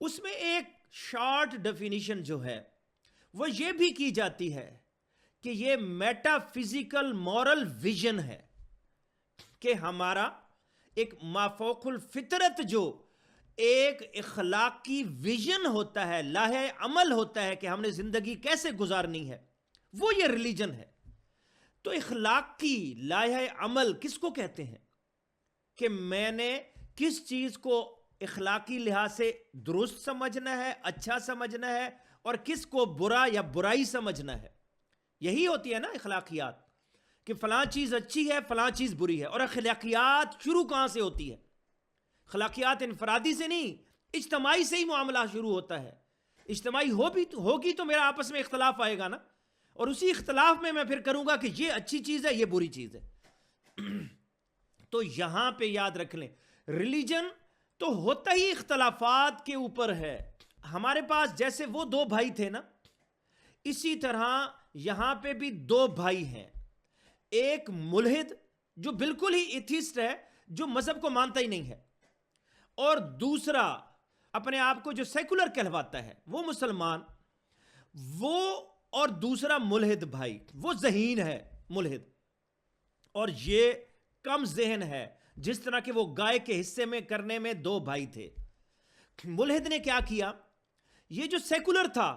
اس میں ایک short definition جو ہے وہ یہ بھی کی جاتی ہے کہ یہ میٹا فزیکل مورل ویژن ہے کہ ہمارا ایک مافوق الفطرت جو ایک اخلاقی ویژن ہوتا ہے، لاہے عمل ہوتا ہے کہ ہم نے زندگی کیسے گزارنی ہے، وہ یہ ریلیجن ہے۔ تو اخلاقی لاہے عمل کس کو کہتے ہیں؟ کہ میں نے کس چیز کو اخلاقی لحاظ سے درست سمجھنا ہے، اچھا سمجھنا ہے، اور کس کو برا یا برائی سمجھنا ہے۔ یہی ہوتی ہے نا اخلاقیات، کہ فلاں چیز اچھی ہے، فلاں چیز بری ہے۔ اور اخلاقیات شروع کہاں سے ہوتی ہے؟ اخلاقیات انفرادی سے نہیں، اجتماعی سے ہی معاملہ شروع ہوتا ہے۔ اجتماعی ہوگی تو میرا آپس میں اختلاف آئے گا نا، اور اسی اختلاف میں پھر کروں گا کہ یہ اچھی چیز ہے، یہ بری چیز ہے۔ تو یہاں پہ یاد رکھ لیں، ریلیجن تو ہوتا ہی اختلافات کے اوپر ہے۔ ہمارے پاس جیسے وہ دو بھائی تھے نا، اسی طرح یہاں پہ بھی دو بھائی ہیں۔ ایک ملحد جو بالکل ہی ایتھیسٹ ہے، جو مذہب کو مانتا ہی نہیں ہے، اور دوسرا اپنے آپ کو جو سیکولر کہلواتا ہے وہ مسلمان۔ وہ اور دوسرا ملحد بھائی وہ ذہین ہے ملحد، اور یہ کم ذہن ہے، جس طرح کہ وہ گائے کے حصے میں کرنے میں دو بھائی تھے۔ ملحد نے کیا کیا؟ یہ جو سیکولر تھا،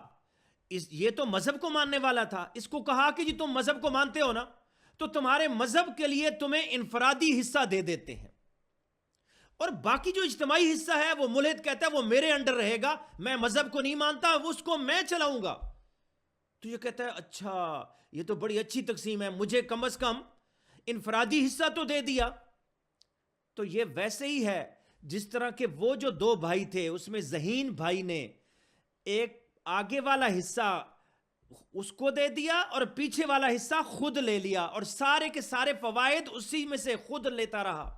یہ تو مذہب کو ماننے والا تھا، اس کو کہا کہ جی تم مذہب کو مانتے ہو نا، تو تمہارے مذہب کے لیے تمہیں انفرادی حصہ دے دیتے ہیں، اور باقی جو اجتماعی حصہ ہے وہ ملحد کہتا ہے وہ میرے انڈر رہے گا، میں مذہب کو نہیں مانتا، اس کو میں چلاؤں گا۔ تو یہ کہتا ہے اچھا یہ تو بڑی اچھی تقسیم ہے، مجھے کم از کم انفرادی حصہ تو دے دیا۔ تو یہ ویسے ہی ہے جس طرح کہ وہ جو دو بھائی تھے، اس میں ذہین بھائی نے ایک آگے والا حصہ اس کو دے دیا اور پیچھے والا حصہ خود لے لیا، اور سارے کے سارے فوائد اسی میں سے خود لیتا رہا،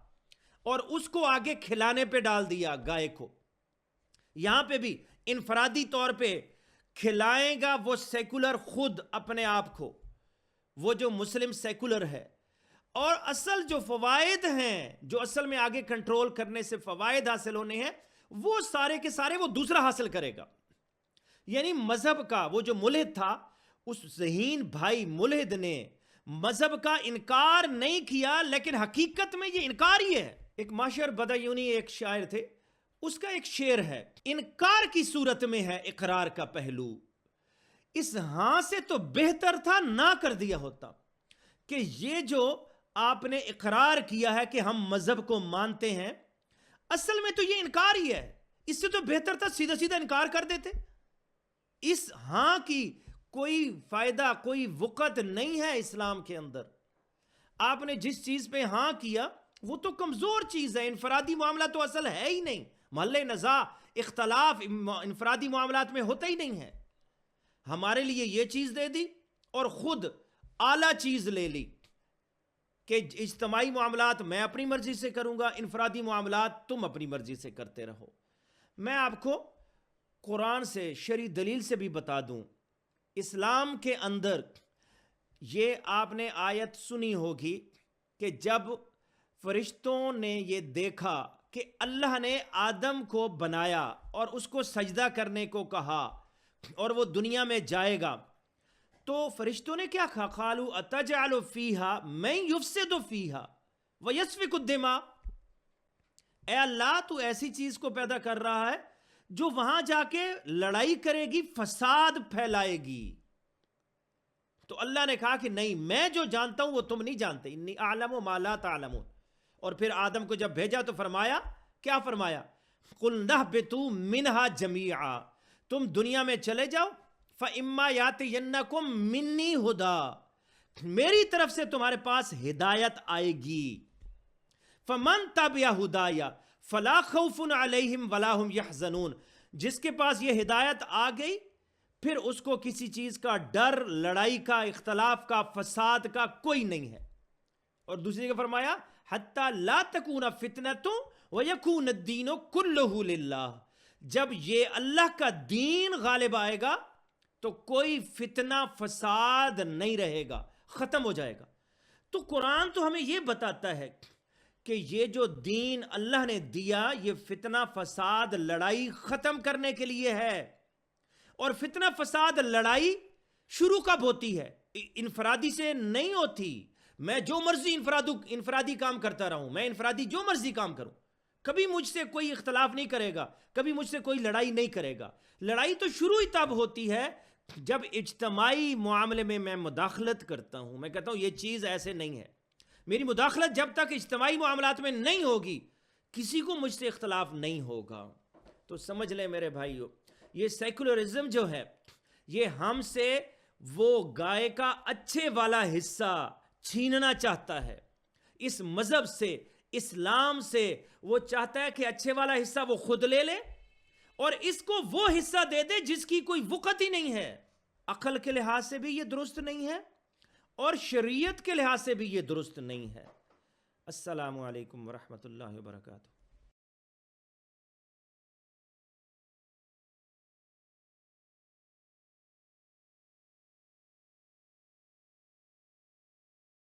اور اس کو آگے کھلانے پہ ڈال دیا گائے کو۔ یہاں پہ بھی انفرادی طور پہ کھلائے گا وہ سیکولر خود اپنے آپ کو، وہ جو مسلم سیکولر ہے، اور اصل جو فوائد ہیں، جو اصل میں آگے کنٹرول کرنے سے فوائد حاصل ہونے ہیں، وہ سارے کے سارے وہ دوسرا حاصل کرے گا۔ یعنی مذہب کا وہ جو ملحد تھا، اس ذہین بھائی ملحد نے مذہب کا انکار نہیں کیا، لیکن حقیقت میں یہ انکار ہی ہے۔ ایک معاشر بدایونی ایک شاعر تھے، اس کا ایک شعر ہے، انکار کی صورت میں ہے اقرار کا پہلو، اس ہاں سے تو بہتر تھا نہ کر دیا ہوتا۔ کہ یہ جو آپ نے اقرار کیا ہے کہ ہم مذہب کو مانتے ہیں، اصل میں تو یہ انکار ہی ہے، اس سے تو بہتر تھا سیدھا سیدھا انکار کر دیتے۔ اس ہاں کی کوئی فائدہ، کوئی وقت نہیں ہے اسلام کے اندر۔ آپ نے جس چیز پہ ہاں کیا وہ تو کمزور چیز ہے، انفرادی معاملہ تو اصل ہے ہی نہیں، محلے نزاع اختلاف انفرادی معاملات میں ہوتا ہی نہیں ہے۔ ہمارے لیے یہ چیز دے دی اور خود اعلیٰ چیز لے لی کہ اجتماعی معاملات میں اپنی مرضی سے کروں گا، انفرادی معاملات تم اپنی مرضی سے کرتے رہو۔ میں آپ کو قرآن سے شرعی دلیل سے بھی بتا دوں، اسلام کے اندر یہ آپ نے آیت سنی ہوگی کہ جب فرشتوں نے یہ دیکھا کہ اللہ نے آدم کو بنایا اور اس کو سجدہ کرنے کو کہا اور وہ دنیا میں جائے گا، تو فرشتوں نے کیا کہا؟ قالوا اتجعل فیہا من یفسد فیہا ویسفک الدماء، اے اللہ تو ایسی چیز کو پیدا کر رہا ہے جو وہاں جا کے لڑائی کرے گی، فساد پھیلائے گی۔ تو اللہ نے کہا کہ نہیں، میں جو جانتا ہوں وہ تم نہیں جانتے، انی اعلم ما لا تعلمون۔ اور پھر آدم کو جب بھیجا تو فرمایا، کیا فرمایا؟ قُلْ نَهْبِطُوا مِنْهَا جَمِيعًا، تم دنیا میں چلے جاؤ، فَإِمَّا يَأْتِيَنَّكُم مِّنِّي هُدًى، میری طرف سے تمہارے پاس ہدایت آئے گی، فَمَن تَبِعَ هُدَايَ فَلَا خَوْفٌ عَلَيْهِمْ وَلَا هُمْ يَحْزَنُونَ، جس کے پاس یہ ہدایت آ گئی پھر اس کو کسی چیز کا ڈر، لڑائی کا، اختلاف کا، فساد کا کوئی نہیں ہے۔ اور دوسری کا فرمایا حتی لا تکون فتنۃ ویکون الدین کلہ للہ، جب یہ اللہ کا دین غالب آئے گا تو کوئی فتنہ فساد نہیں رہے گا، ختم ہو جائے گا۔ تو قرآن تو ہمیں یہ بتاتا ہے کہ یہ جو دین اللہ نے دیا یہ فتنہ فساد لڑائی ختم کرنے کے لیے ہے. اور فتنہ فساد لڑائی شروع کب ہوتی ہے؟ انفرادی سے نہیں ہوتی. میں جو مرضی انفرادی کام کرتا رہوں، میں انفرادی جو مرضی کام کروں، کبھی مجھ سے کوئی اختلاف نہیں کرے گا، کبھی مجھ سے کوئی لڑائی نہیں کرے گا. لڑائی تو شروع ہی تب ہوتی ہے جب اجتماعی معاملے میں میں مداخلت کرتا ہوں. میں کہتا ہوں یہ چیز ایسے نہیں ہے. میری مداخلت جب تک اجتماعی معاملات میں نہیں ہوگی کسی کو مجھ سے اختلاف نہیں ہوگا. تو سمجھ لیں میرے بھائیو، یہ سیکولرزم جو ہے یہ ہم سے وہ گائے کا اچھے والا حصہ چھیننا چاہتا ہے. اس مذہب سے، اسلام سے وہ چاہتا ہے کہ اچھے والا حصہ وہ خود لے لے اور اس کو وہ حصہ دے دے جس کی کوئی وقت ہی نہیں ہے. عقل کے لحاظ سے بھی یہ درست نہیں ہے اور شریعت کے لحاظ سے بھی یہ درست نہیں ہے. السلام علیکم ورحمۃ اللہ وبرکاتہ.